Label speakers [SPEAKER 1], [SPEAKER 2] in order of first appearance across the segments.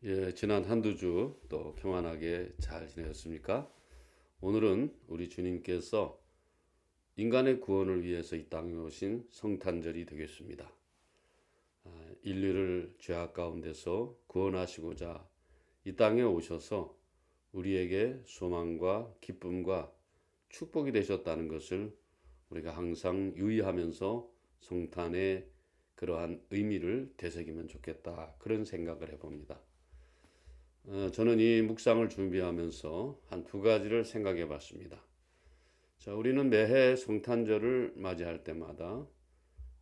[SPEAKER 1] 예, 지난 한두 주 또 평안하게 잘 지내셨습니까? 오늘은 우리 주님께서 인간의 구원을 위해서 이 땅에 오신 성탄절이 되겠습니다. 인류를 죄악 가운데서 구원하시고자 이 땅에 오셔서 우리에게 소망과 기쁨과 축복이 되셨다는 것을 우리가 항상 유의하면서 성탄의 그러한 의미를 되새기면 좋겠다. 그런 생각을 해봅니다. 저는 이 묵상을 준비하면서 한 두 가지를 생각해 봤습니다. 자, 우리는 매해 성탄절을 맞이할 때마다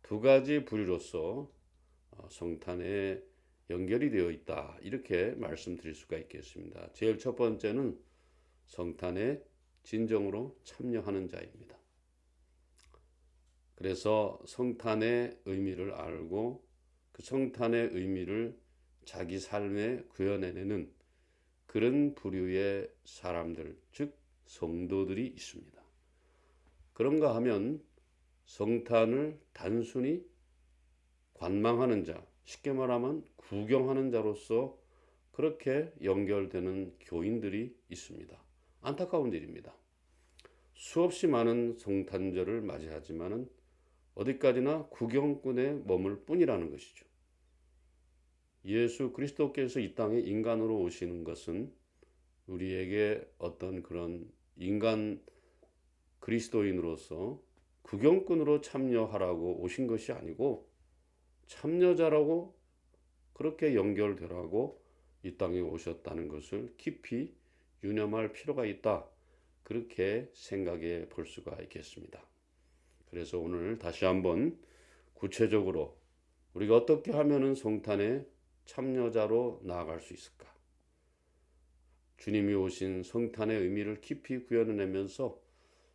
[SPEAKER 1] 두 가지 부류로서 성탄에 연결이 되어 있다. 이렇게 말씀드릴 수가 있겠습니다. 제일 첫 번째는 성탄에 진정으로 참여하는 자입니다. 그래서 성탄의 의미를 알고 그 성탄의 의미를 자기 삶에 구현해내는 그런 부류의 사람들, 즉 성도들이 있습니다. 그런가 하면 성탄을 단순히 관망하는 자, 쉽게 말하면 구경하는 자로서 그렇게 연결되는 교인들이 있습니다. 안타까운 일입니다. 수없이 많은 성탄절을 맞이하지만은 어디까지나 구경꾼에 머물 뿐이라는 것이죠. 예수 그리스도께서 이 땅에 인간으로 오시는 것은 우리에게 어떤 그런 인간 그리스도인으로서 구경꾼으로 참여하라고 오신 것이 아니고 참여자라고 그렇게 연결되라고 이 땅에 오셨다는 것을 깊이 유념할 필요가 있다. 그렇게 생각해 볼 수가 있겠습니다. 그래서 오늘 다시 한번 구체적으로 우리가 어떻게 하면은 성탄에 참여자로 나아갈 수 있을까? 주님이 오신 성탄의 의미를 깊이 구현해내면서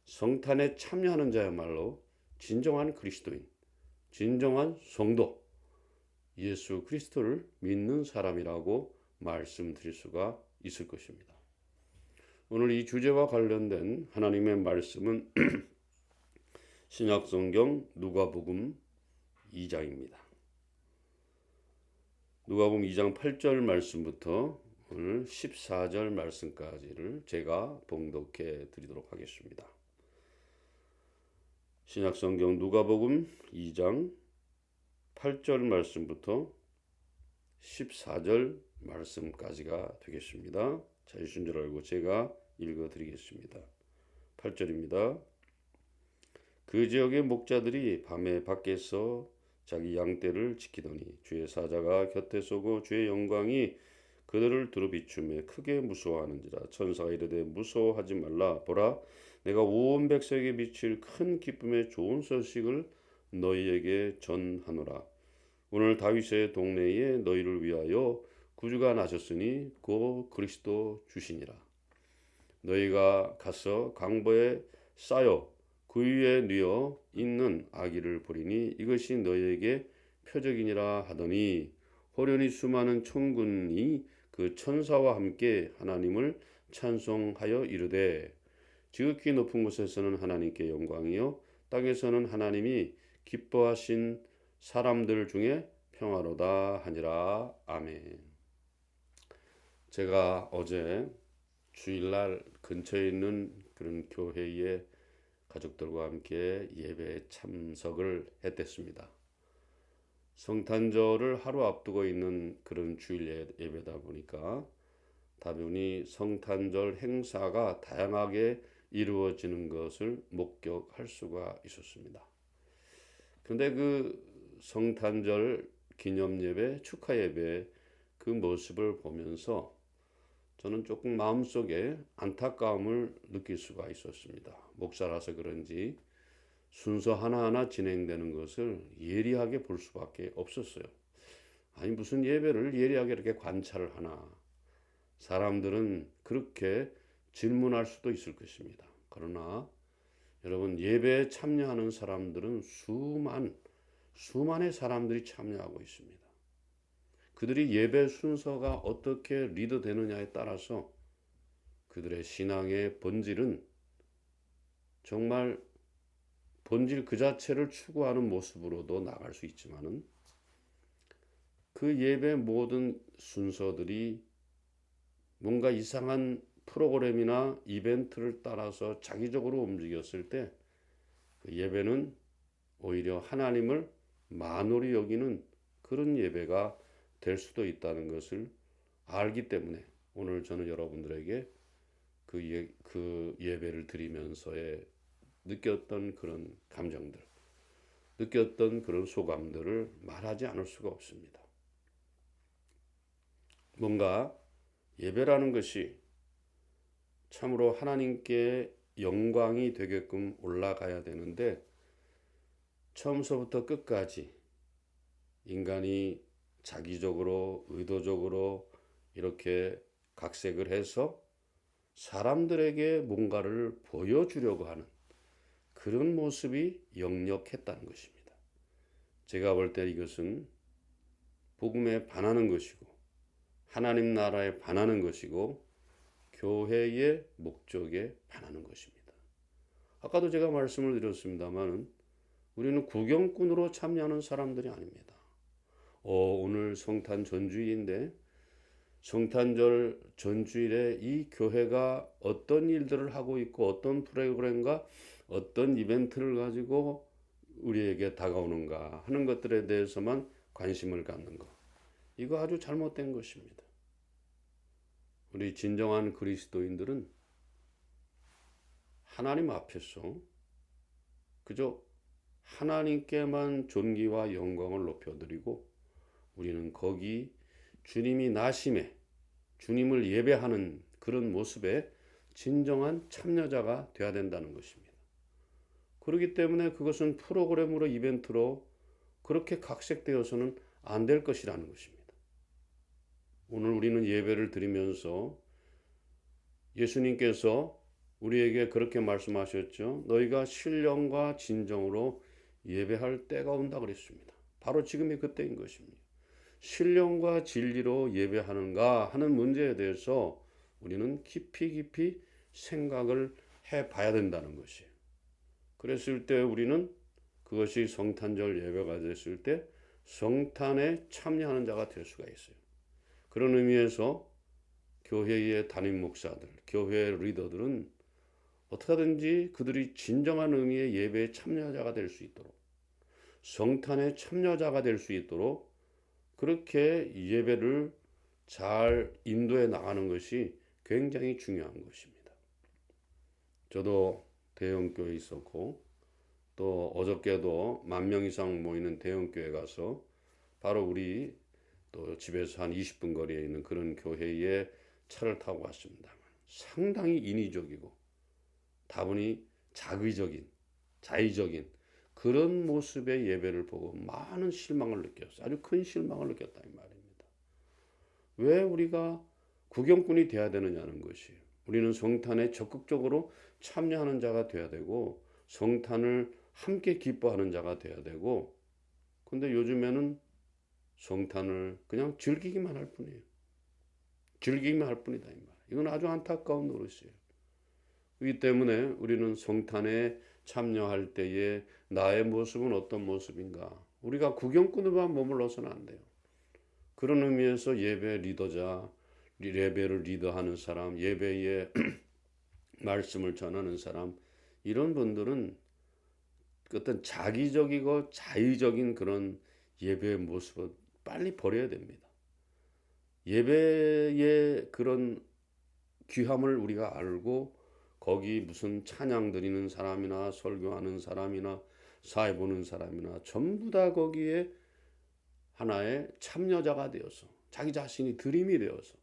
[SPEAKER 1] 성탄에 참여하는 자야말로 진정한 그리스도인, 진정한 성도, 예수 그리스도를 믿는 사람이라고 말씀드릴 수가 있을 것입니다. 오늘 이 주제와 관련된 하나님의 말씀은 신약성경 누가복음 2장입니다. 누가복음 2장 8절 말씀부터 오늘 14절 말씀까지를 제가 봉독해 드리도록 하겠습니다. 신약성경 누가복음 2장 8절 말씀부터 14절 말씀까지가 되겠습니다. 찾으신 줄 알고 제가 읽어드리겠습니다. 8절입니다. 그 지역의 목자들이 밤에 밖에서 자기 양떼를 지키더니 주의 사자가 곁에 서고 주의 영광이 그들을 두루 비추며 크게 무서워하는지라. 천사가 이르되 무서워하지 말라. 보라, 내가 온 백성에게 미칠 큰 기쁨의 좋은 소식을 너희에게 전하노라. 오늘 다윗의 동네에 너희를 위하여 구주가 나셨으니 곧 그리스도 주시니라. 너희가 가서 강보에 쌓여 그 위에 뉘어 있는 아기를 보리니 이것이 너희에게 표적이니라 하더니 호련히 수많은 천군이 그 천사와 함께 하나님을 찬송하여 이르되 지극히 높은 곳에서는 하나님께 영광이요 땅에서는 하나님이 기뻐하신 사람들 중에 평화로다 하니라. 아멘. 제가 어제 주일날 근처에 있는 그런 교회에 가족들과 함께 예배에 참석을 했댔습니다. 성탄절을 하루 앞두고 있는 그런 주일 예배다 보니까 다분히 성탄절 행사가 다양하게 이루어지는 것을 목격할 수가 있었습니다. 그런데 그 성탄절 기념 예배, 축하 예배 그 모습을 보면서 저는 조금 마음속에 안타까움을 느낄 수가 있었습니다. 목사라서 그런지 순서 하나하나 진행되는 것을 예리하게 볼 수밖에 없었어요. 아니 무슨 예배를 예리하게 이렇게 관찰을 하나. 사람들은 그렇게 질문할 수도 있을 것입니다. 그러나 여러분 예배에 참여하는 사람들은 수만의 사람들이 참여하고 있습니다. 그들이 예배 순서가 어떻게 리드되느냐에 따라서 그들의 신앙의 본질은 정말 본질 그 자체를 추구하는 모습으로도 나갈 수 있지만은 그 예배 모든 순서들이 뭔가 이상한 프로그램이나 이벤트를 따라서 자기적으로 움직였을 때 그 예배는 오히려 하나님을 만홀히 여기는 그런 예배가 될 수도 있다는 것을 알기 때문에 오늘 저는 여러분들에게 그 예배를 드리면서의 느꼈던 그런 감정들, 느꼈던 그런 소감들을 말하지 않을 수가 없습니다. 뭔가 예배라는 것이 참으로 하나님께 영광이 되게끔 올라가야 되는데 처음서부터 끝까지 인간이 자기적으로 의도적으로 이렇게 각색을 해서 사람들에게 뭔가를 보여주려고 하는 그런 모습이 역력했다는 것입니다. 제가 볼 때 이것은 복음에 반하는 것이고 하나님 나라에 반하는 것이고 교회의 목적에 반하는 것입니다. 아까도 제가 말씀을 드렸습니다만 우리는 구경꾼으로 참여하는 사람들이 아닙니다. 오늘 성탄 전주일인데 성탄절 전주일에 이 교회가 어떤 일들을 하고 있고 어떤 프로그램과 어떤 이벤트를 가지고 우리에게 다가오는가 하는 것들에 대해서만 관심을 갖는 것. 이거 아주 잘못된 것입니다. 우리 진정한 그리스도인들은 하나님 앞에서 그저 하나님께만 존귀와 영광을 높여드리고 우리는 거기 주님이 나심에 주님을 예배하는 그런 모습에 진정한 참여자가 되어야 된다는 것입니다. 그렇기 때문에 그것은 프로그램으로 이벤트로 그렇게 각색되어서는 안 될 것이라는 것입니다. 오늘 우리는 예배를 드리면서 예수님께서 우리에게 그렇게 말씀하셨죠. 너희가 신령과 진정으로 예배할 때가 온다 그랬습니다. 바로 지금이 그때인 것입니다. 신령과 진리로 예배하는가 하는 문제에 대해서 우리는 깊이 생각을 해봐야 된다는 것이에요. 그랬을 때 우리는 그것이 성탄절 예배가 됐을 때 성탄에 참여하는 자가 될 수가 있어요. 그런 의미에서 교회의 담임 목사들, 교회 리더들은 어떻게 하든지 그들이 진정한 의미의 예배에 참여자가 될 수 있도록 성탄의 참여자가 될 수 있도록 그렇게 예배를 잘 인도해 나가는 것이 굉장히 중요한 것입니다. 저도 대형교회에 있었고 또 어저께도 10,000명 이상 모이는 대형교회 가서 바로 우리 또 집에서 한 20분 거리에 있는 그런 교회에 차를 타고 왔습니다. 상당히 인위적이고 다분히 자의적인 그런 모습의 예배를 보고 많은 실망을 느꼈어요. 아주 큰 실망을 느꼈다 이 말입니다. 왜 우리가 구경꾼이 되어야 되느냐는 것이에요. 우리는 성탄에 적극적으로 참여하는 자가 되어야 되고 성탄을 함께 기뻐하는 자가 되어야 되고 근데 요즘에는 성탄을 그냥 즐기기만 할 뿐이에요. 즐기기만 할 뿐이다 이 말. 이건 아주 안타까운 노릇이에요. 그렇기 때문에 우리는 성탄에 참여할 때에 나의 모습은 어떤 모습인가? 우리가 구경꾼으로만 머물러서는 안 돼요. 그런 의미에서 예배 리더자, 예배를 리더하는 사람, 예배의 말씀을 전하는 사람 이런 분들은 어떤 자기적이고 자의적인 그런 예배의 모습을 빨리 버려야 됩니다. 예배의 그런 귀함을 우리가 알고 거기 무슨 찬양 드리는 사람이나 설교하는 사람이나 사회 보는 사람이나 전부 다 거기에 하나의 참여자가 되어서 자기 자신이 드림이 되어서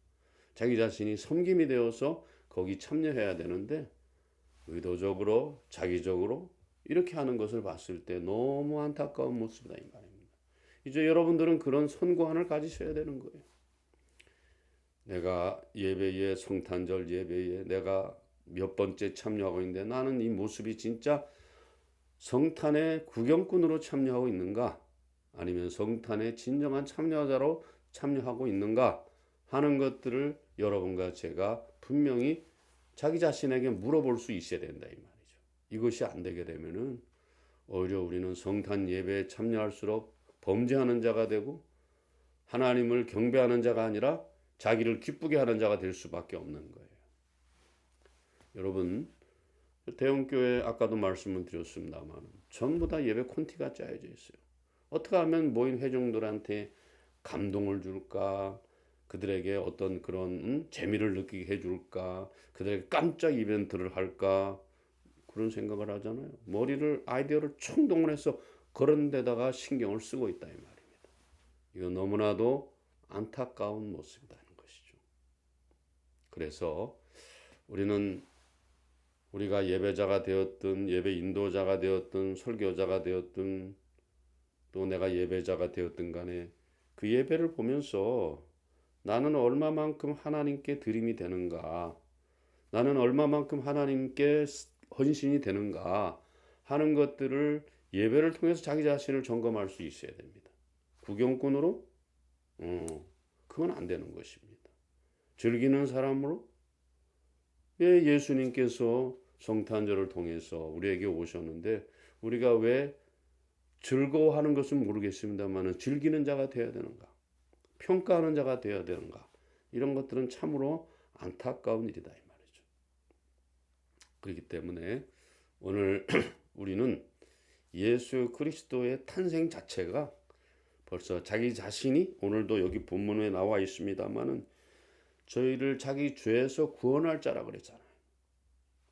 [SPEAKER 1] 자기 자신이 섬김이 되어서 거기 참여해야 되는데 의도적으로 자기적으로 이렇게 하는 것을 봤을 때 너무 안타까운 모습이다 이 말입니다. 이제 여러분들은 그런 선고안을 가지셔야 되는 거예요. 내가 예배에 성탄절 예배에 내가 몇 번째 참여하고 있는데 나는 이 모습이 진짜 성탄의 구경꾼으로 참여하고 있는가 아니면 성탄의 진정한 참여자로 참여하고 있는가 하는 것들을 여러분과 제가 분명히 자기 자신에게 물어볼 수 있어야 된다 이 말이죠. 이것이 안 되게 되면은 오히려 우리는 성탄 예배에 참여할수록 범죄하는 자가 되고 하나님을 경배하는 자가 아니라 자기를 기쁘게 하는 자가 될 수밖에 없는 거예요. 여러분, 대형교회 아까도 말씀을 드렸습니다만 전부 다 예배 콘티가 짜여져 있어요. 어떻게 하면 모인 회중들한테 감동을 줄까? 그들에게 어떤 그런 재미를 느끼게 해줄까? 그들에게 깜짝 이벤트를 할까? 그런 생각을 하잖아요. 머리를 아이디어를 총동원해서 그런 데다가 신경을 쓰고 있다 이 말입니다. 이거 너무나도 안타까운 모습이라는 것이죠. 그래서 우리가 예배자가 되었든 예배 인도자가 되었든 설교자가 되었든 또 내가 예배자가 되었든 간에 그 예배를 보면서 나는 얼마만큼 하나님께 드림이 되는가, 나는 얼마만큼 하나님께 헌신이 되는가 하는 것들을 예배를 통해서 자기 자신을 점검할 수 있어야 됩니다. 구경꾼으로? 그건 안 되는 것입니다. 즐기는 사람으로? 예수님께서 성탄절을 통해서 우리에게 오셨는데 우리가 왜 즐거워하는 것은 모르겠습니다만 즐기는 자가 되어야 되는가? 평가하는 자가 되어야 되는가? 이런 것들은 참으로 안타까운 일이다 이 말이죠. 그렇기 때문에 오늘 우리는 예수 그리스도의 탄생 자체가 벌써 자기 자신이 오늘도 여기 본문에 나와 있습니다만은 저희를 자기 죄에서 구원할 자라 그랬잖아요.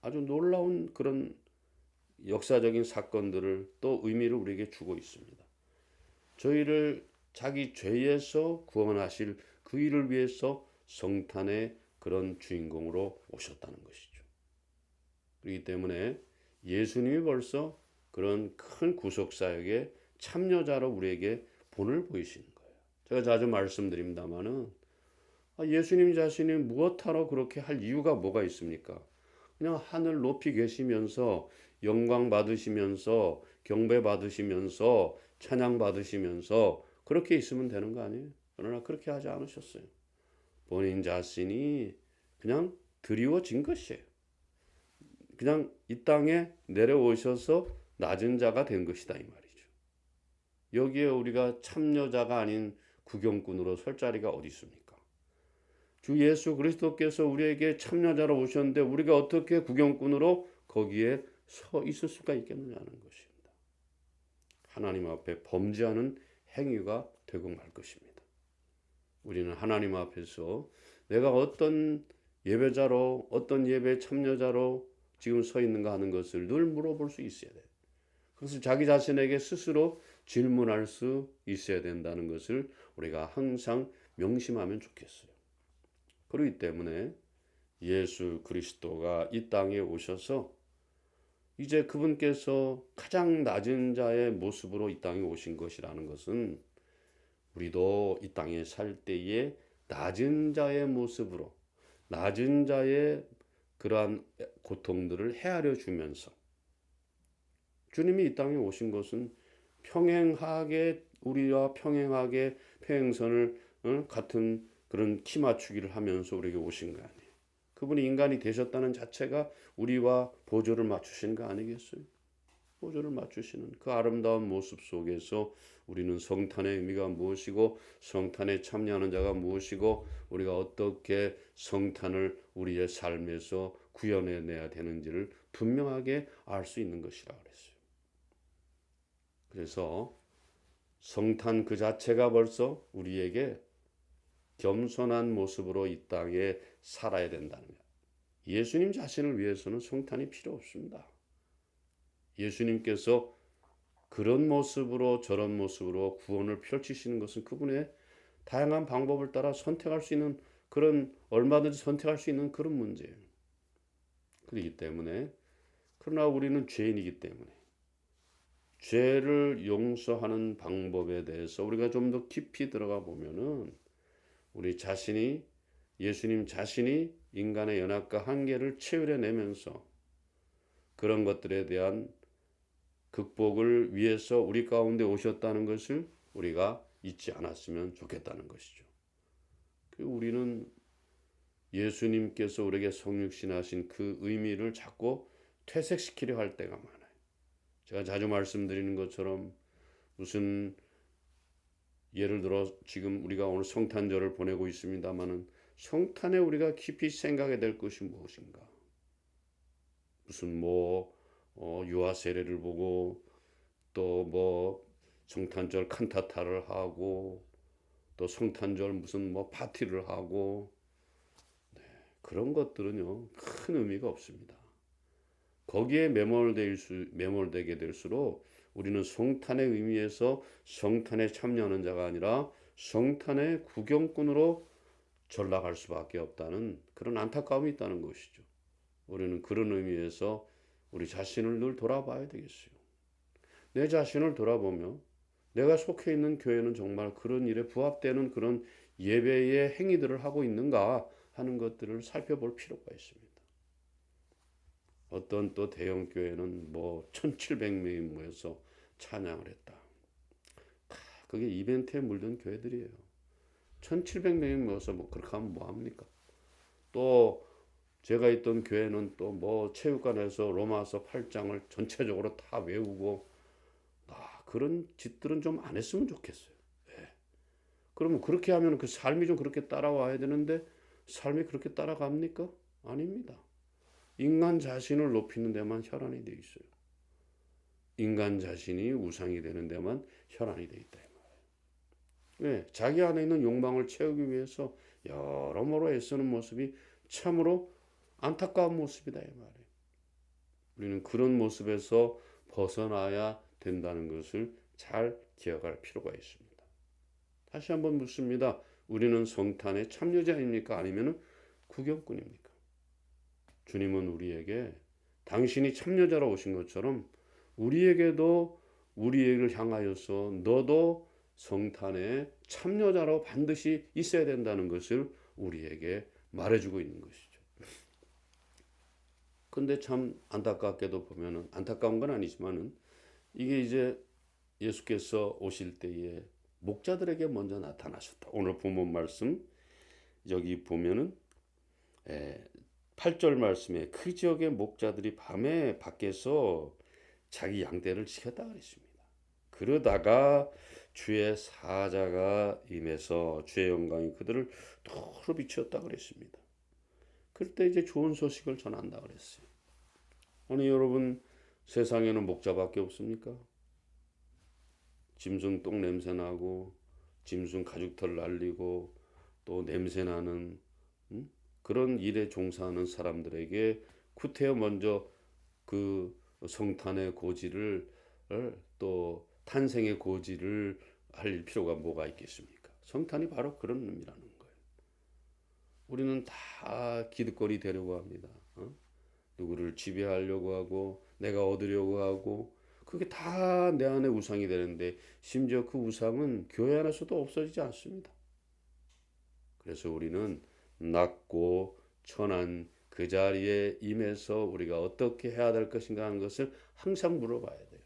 [SPEAKER 1] 아주 놀라운 그런 역사적인 사건들을 또 의미를 우리에게 주고 있습니다. 저희를 자기 죄에서 구원하실 그 일을 위해서 성탄의 그런 주인공으로 오셨다는 것이죠. 그렇기 때문에 예수님이 벌써 그런 큰 구속사역의 참여자로 우리에게 본을 보이시는 거예요. 제가 자주 말씀드립니다마는 예수님 자신이 무엇하러 그렇게 할 이유가 뭐가 있습니까? 그냥 하늘 높이 계시면서 영광 받으시면서 경배 받으시면서 찬양 받으시면서 그렇게 있으면 되는 거 아니에요? 그러나 그렇게 하지 않으셨어요. 본인 자신이 그냥 드리워진 것이에요. 그냥 이 땅에 내려오셔서 낮은 자가 된 것이다 이 말이죠. 여기에 우리가 참여자가 아닌 구경꾼으로 설 자리가 어디 있습니까? 주 예수 그리스도께서 우리에게 참여자로 오셨는데 우리가 어떻게 구경꾼으로 거기에 서 있을 수가 있겠느냐는 것입니다. 하나님 앞에 범죄하는 행위가 되고 말 것입니다. 우리는 하나님 앞에서 내가 어떤 예배자로 어떤 예배 참여자로 지금 서 있는가 하는 것을 늘 물어볼 수 있어야 돼요. 그것을 자기 자신에게 스스로 질문할 수 있어야 된다는 것을 우리가 항상 명심하면 좋겠어요. 그렇기 때문에 예수 그리스도가 이 땅에 오셔서 이제 그분께서 가장 낮은 자의 모습으로 이 땅에 오신 것이라는 것은 우리도 이 땅에 살 때에 낮은 자의 모습으로 낮은 자의 그러한 고통들을 헤아려 주면서 주님이 이 땅에 오신 것은 평행하게 우리와 평행하게 평행선을 같은 그런 키 맞추기를 하면서 우리에게 오신 거 아니에요. 그분이 인간이 되셨다는 자체가 우리와 보조를 맞추시는 거 아니겠어요? 보조를 맞추시는 그 아름다운 모습 속에서 우리는 성탄의 의미가 무엇이고 성탄에 참여하는 자가 무엇이고 우리가 어떻게 성탄을 우리의 삶에서 구현해내야 되는지를 분명하게 알 수 있는 것이라 그랬어요. 그래서 성탄 그 자체가 벌써 우리에게 겸손한 모습으로 이 땅에 살아야 된다는 것. 예수님 자신을 위해서는 성탄이 필요 없습니다. 예수님께서 그런 모습으로 저런 모습으로 구원을 펼치시는 것은 그분의 다양한 방법을 따라 선택할 수 있는 그런 얼마든지 선택할 수 있는 그런 문제예요. 그렇기 때문에 그러나 우리는 죄인이기 때문에 죄를 용서하는 방법에 대해서 우리가 좀 더 깊이 들어가 보면은 우리 자신이 예수님 자신이 인간의 연약과 한계를 채우려내면서 그런 것들에 대한 극복을 위해서 우리 가운데 오셨다는 것을 우리가 잊지 않았으면 좋겠다는 것이죠. 우리는 예수님께서 우리에게 성육신하신 그 의미를 자꾸 퇴색시키려 할 때가 많아요. 제가 자주 말씀드리는 것처럼 무슨 예를 들어 지금 우리가 오늘 성탄절을 보내고 있습니다마는 성탄에 우리가 깊이 생각해야 될 것이 무엇인가? 무슨 유아 세례를 보고 또 성탄절 칸타타를 하고 또 성탄절 무슨 파티를 하고 그런 것들은요 큰 의미가 없습니다. 거기에 매몰되게 될수록 우리는 성탄의 의미에서 성탄에 참여하는 자가 아니라 성탄의 구경꾼으로 전락할 수밖에 없다는 그런 안타까움이 있다는 것이죠. 우리는 그런 의미에서 우리 자신을 늘 돌아봐야 되겠어요. 내 자신을 돌아보며 내가 속해 있는 교회는 정말 그런 일에 부합되는 그런 예배의 행위들을 하고 있는가 하는 것들을 살펴볼 필요가 있습니다. 어떤 또 대형 교회는 1700명이 모여서 찬양을 했다. 그게 이벤트에 물든 교회들이에요. 1700명이 모여서 그렇게 하면 뭐합니까? 또 제가 있던 교회는 또 체육관에서 로마서 8장을 전체적으로 다 외우고 그런 짓들은 좀 안 했으면 좋겠어요. 네. 그러면 그렇게 하면 그 삶이 좀 그렇게 따라와야 되는데 삶이 그렇게 따라갑니까? 아닙니다. 인간 자신을 높이는 데만 혈안이 돼 있어요. 인간 자신이 우상이 되는 데만 혈안이 돼 있다. 왜? 자기 안에 있는 욕망을 채우기 위해서 여러모로 애쓰는 모습이 참으로 안타까운 모습이다 이 말이에요. 우리는 그런 모습에서 벗어나야 된다는 것을 잘 기억할 필요가 있습니다. 다시 한번 묻습니다. 우리는 성탄의 참여자입니까? 아니면 구경꾼입니까? 주님은 우리에게 당신이 참여자로 오신 것처럼 우리에게도 우리를 향하여서 너도 성탄의 참여자로 반드시 있어야 된다는 것을 우리에게 말해주고 있는 것이죠. 근데 참 안타깝게도 보면은 안타까운 건 아니지만은 이게 이제 예수께서 오실 때에 목자들에게 먼저 나타나셨다. 오늘 본문 말씀 여기 보면은 8절 말씀에 그 지역의 목자들이 밤에 밖에서 자기 양떼를 지켰다 그랬습니다. 그러다가 주의 사자가 임해서 주의 영광이 그들을 도로 비추었다 그랬습니다. 그때 이제 좋은 소식을 전한다 그랬어요. 아니 여러분 세상에는 목자밖에 없습니까? 짐승 똥 냄새 나고 짐승 가죽털 날리고 또 냄새 나는 그런 일에 종사하는 사람들에게 구태여 먼저 그 성탄의 고지를 또 탄생의 고지를 할 필요가 뭐가 있겠습니까? 성탄이 바로 그런 의미라는 거예요. 우리는 다 기득권이 되려고 합니다. 누구를 지배하려고 하고 내가 얻으려고 하고 그게 다 내 안에 우상이 되는데 심지어 그 우상은 교회 안에서도 없어지지 않습니다. 그래서 우리는 낮고 천한 그 자리에 임해서 우리가 어떻게 해야 될 것인가 하는 것을 항상 물어봐야 돼요.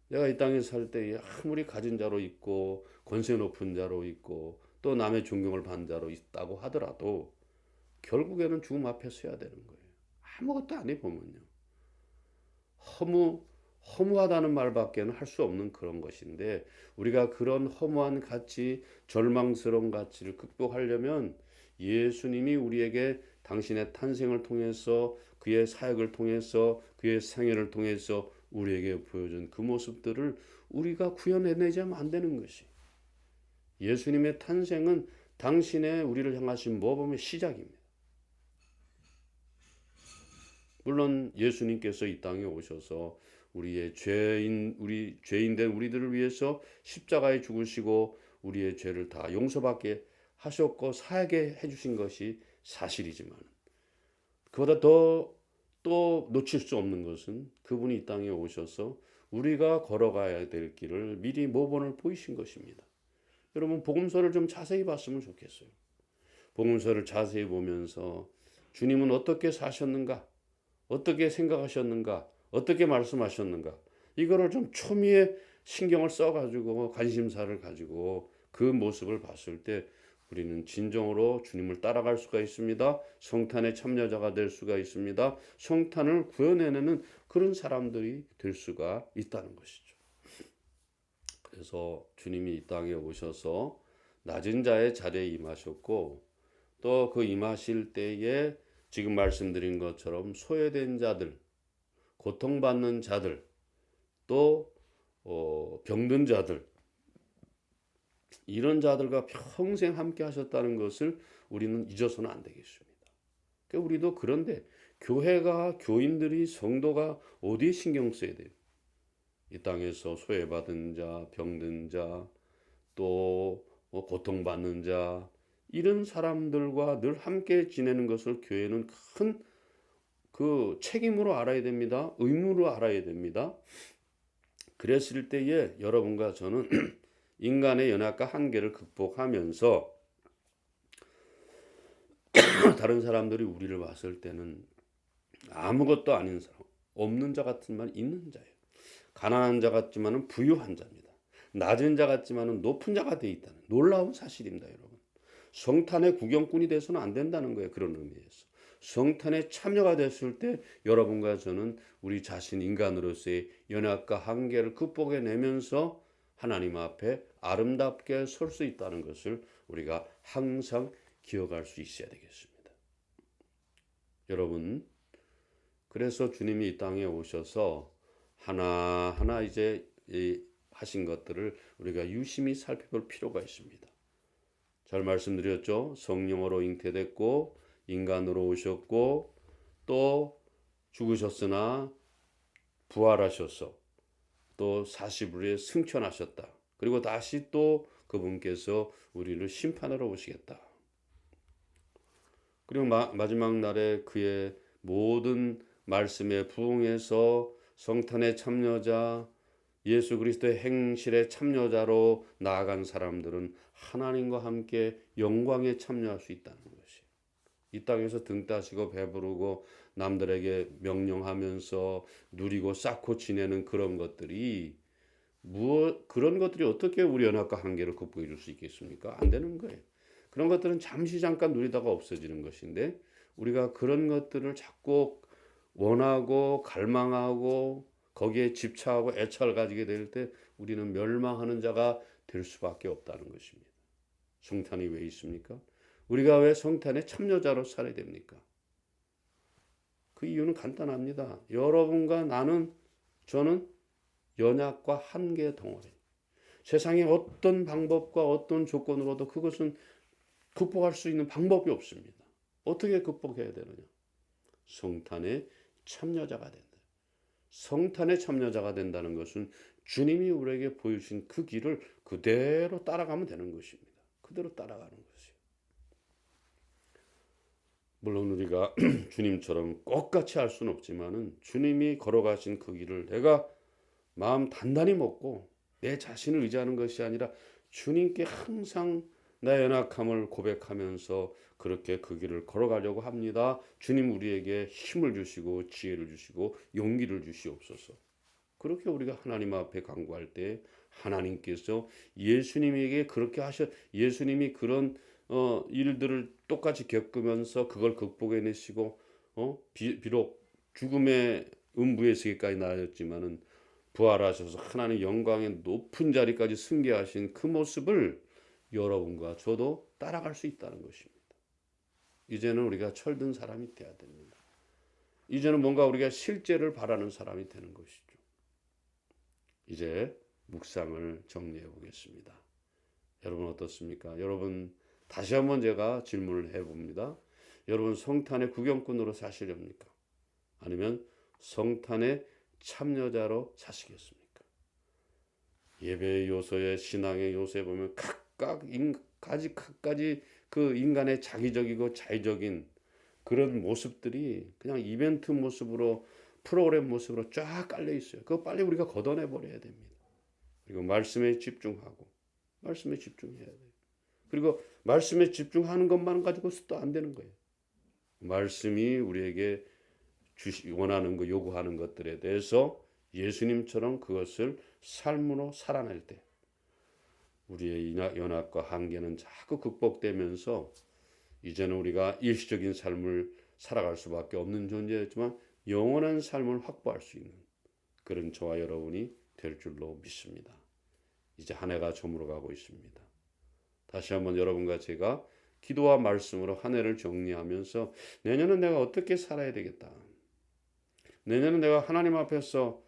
[SPEAKER 1] 내가 이 땅에 살 때 아무리 가진 자로 있고 권세 높은 자로 있고 또 남의 존경을 받는 자로 있다고 하더라도 결국에는 죽음 앞에 서야 되는 거예요. 아무것도 안 해보면요. 허무하다는 말밖에는 할 수 없는 그런 것인데 우리가 그런 허무한 가치, 절망스러운 가치를 극복하려면 예수님이 우리에게 당신의 탄생을 통해서 그의 사역을 통해서 그의 생애를 통해서 우리에게 보여준 그 모습들을 우리가 구현해내자면 안 되는 것이 예수님의 탄생은 당신의 우리를 향하신 모범의 시작입니다. 물론 예수님께서 이 땅에 오셔서 우리 죄인된 우리들을 위해서 십자가에 죽으시고 우리의 죄를 다 용서받게 하셨고 사하게 해주신 것이 사실이지만 그보다 또 놓칠 수 없는 것은 그분이 이 땅에 오셔서 우리가 걸어가야 될 길을 미리 모본을 보이신 것입니다. 여러분 복음서를 좀 자세히 봤으면 좋겠어요. 복음서를 자세히 보면서 주님은 어떻게 사셨는가? 어떻게 생각하셨는가? 어떻게 말씀하셨는가? 이거를 좀 초미에 신경을 써가지고 관심사를 가지고 그 모습을 봤을 때 우리는 진정으로 주님을 따라갈 수가 있습니다. 성탄의 참여자가 될 수가 있습니다. 성탄을 구현해내는 그런 사람들이 될 수가 있다는 것이죠. 그래서 주님이 이 땅에 오셔서 낮은 자의 자리에 임하셨고 또 그 임하실 때에 지금 말씀드린 것처럼 소외된 자들, 고통받는 자들, 또 병든 자들, 이런 자들과 평생 함께 하셨다는 것을 우리는 잊어서는 안 되겠습니다. 그러니까 우리도 그런데 교회가, 교인들이, 성도가 어디에 신경 써야 돼요? 이 땅에서 소외받은 자, 병든 자, 또 고통받는 자, 이런 사람들과 늘 함께 지내는 것을 교회는 큰 그 책임으로 알아야 됩니다. 의무로 알아야 됩니다. 그랬을 때에 여러분과 저는 인간의 연약과 한계를 극복하면서 다른 사람들이 우리를 봤을 때는 아무것도 아닌 사람, 없는 자 같지만 있는 자예요. 가난한 자 같지만은 부유한 자입니다. 낮은 자 같지만은 높은 자가 돼 있다는 놀라운 사실입니다, 여러분. 성탄의 구경꾼이 돼서는 안 된다는 거예요. 그런 의미에서. 성탄에 참여가 됐을 때 여러분과 저는 우리 자신 인간으로서의 연약과 한계를 극복해내면서 하나님 앞에 아름답게 설 수 있다는 것을 우리가 항상 기억할 수 있어야 되겠습니다. 여러분, 그래서 주님이 이 땅에 오셔서 하나하나 이제 하신 것들을 우리가 유심히 살펴볼 필요가 있습니다. 잘 말씀드렸죠. 성령으로 잉태됐고 인간으로 오셨고 또 죽으셨으나 부활하셔서 또 40일에 승천하셨다. 그리고 다시 또 그분께서 우리를 심판하러 오시겠다. 그리고 마지막 날에 그의 모든 말씀에 부응해서 성탄의 참여자, 예수 그리스도의 행실의 참여자로 나아간 사람들은 하나님과 함께 영광에 참여할 수 있다는 것이에요. 이 땅에서 등 따시고 배부르고 남들에게 명령하면서 누리고 쌓고 지내는 그런 것들이 그런 것들이 어떻게 우리 연약과 한계를 극복해 줄 수 있겠습니까? 안 되는 거예요. 그런 것들은 잠시 잠깐 누리다가 없어지는 것인데 우리가 그런 것들을 자꾸 원하고 갈망하고 거기에 집착하고 애착을 가지게 될 때 우리는 멸망하는 자가 될 수밖에 없다는 것입니다. 성탄이 왜 있습니까? 우리가 왜 성탄의 참여자로 살아야 됩니까? 그 이유는 간단합니다. 여러분과 나는, 저는 연약과 한계 덩어리. 세상의 어떤 방법과 어떤 조건으로도 그것은 극복할 수 있는 방법이 없습니다. 어떻게 극복해야 되느냐? 성탄의 참여자가 된다. 성탄의 참여자가 된다는 것은 주님이 우리에게 보여주신 그 길을 그대로 따라가면 되는 것입니다. 그대로 따라가는 것이에요. 물론 우리가 주님처럼 똑같이 할 수는 없지만은 주님이 걸어가신 그 길을 내가 마음 단단히 먹고 내 자신을 의지하는 것이 아니라 주님께 항상 나의 연약함을 고백하면서 그렇게 그 길을 걸어가려고 합니다. 주님 우리에게 힘을 주시고 지혜를 주시고 용기를 주시옵소서. 그렇게 우리가 하나님 앞에 간구할 때 하나님께서 예수님에게 그렇게 예수님이 그런 일들을 똑같이 겪으면서 그걸 극복해내시고 비록 죽음의 음부에서기까지 나아졌지만은 부활하셔서 하나님 영광의 높은 자리까지 승계하신 그 모습을 여러분과 저도 따라갈 수 있다는 것입니다. 이제는 우리가 철든 사람이 되어야 됩니다. 이제는 뭔가 우리가 실제를 바라는 사람이 되는 것이죠. 이제 묵상을 정리해 보겠습니다. 여러분 어떻습니까? 여러분 다시 한번 제가 질문을 해봅니다. 여러분 성탄의 구경꾼으로 사시렵니까? 아니면 성탄의 참여자로 사시겠습니까? 예배의 요소에 신앙의 요소에 보면 각각 그 인간의 자기적이고 자의적인 그런 모습들이 그냥 이벤트 모습으로 프로그램 모습으로 쫙 깔려 있어요. 그거 빨리 우리가 걷어내 버려야 됩니다. 그리고 말씀에 집중하고 말씀에 집중해야 돼요. 그리고 말씀에 집중하는 것만 가지고서도 안 되는 거예요. 말씀이 우리에게 원하는 거 요구하는 것들에 대해서 예수님처럼 그것을 삶으로 살아낼 때 우리의 연약과 한계는 자꾸 극복되면서 이제는 우리가 일시적인 삶을 살아갈 수밖에 없는 존재였지만 영원한 삶을 확보할 수 있는 그런 저와 여러분이 될 줄로 믿습니다. 이제 한 해가 저물어가고 있습니다. 다시 한번 여러분과 제가 기도와 말씀으로 한 해를 정리하면서 내년은 내가 어떻게 살아야 되겠다. 내년은 내가 하나님 앞에서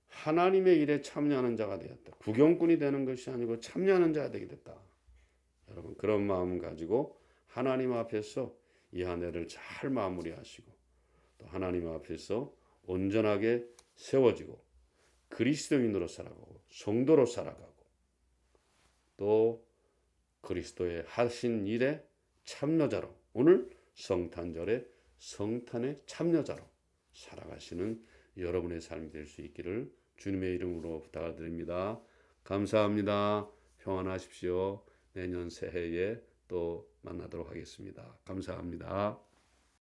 [SPEAKER 1] 하나님의 일에 참여하는 자가 되었다. 구경꾼이 되는 것이 아니고 참여하는 자가 되게 됐다. 여러분 그런 마음 가지고 하나님 앞에서 이 한 해를 잘 마무리하시고 또 하나님 앞에서 온전하게 세워지고 그리스도인으로 살아가고 성도로 살아가고 또 그리스도의 하신 일에 참여자로 오늘 성탄절에 성탄의 참여자로 살아가시는 여러분의 삶이 될 수 있기를 주님의 이름으로 부탁드립니다. 감사합니다. 평안하십시오. 내년 새해에 또 만나도록 하겠습니다. 감사합니다.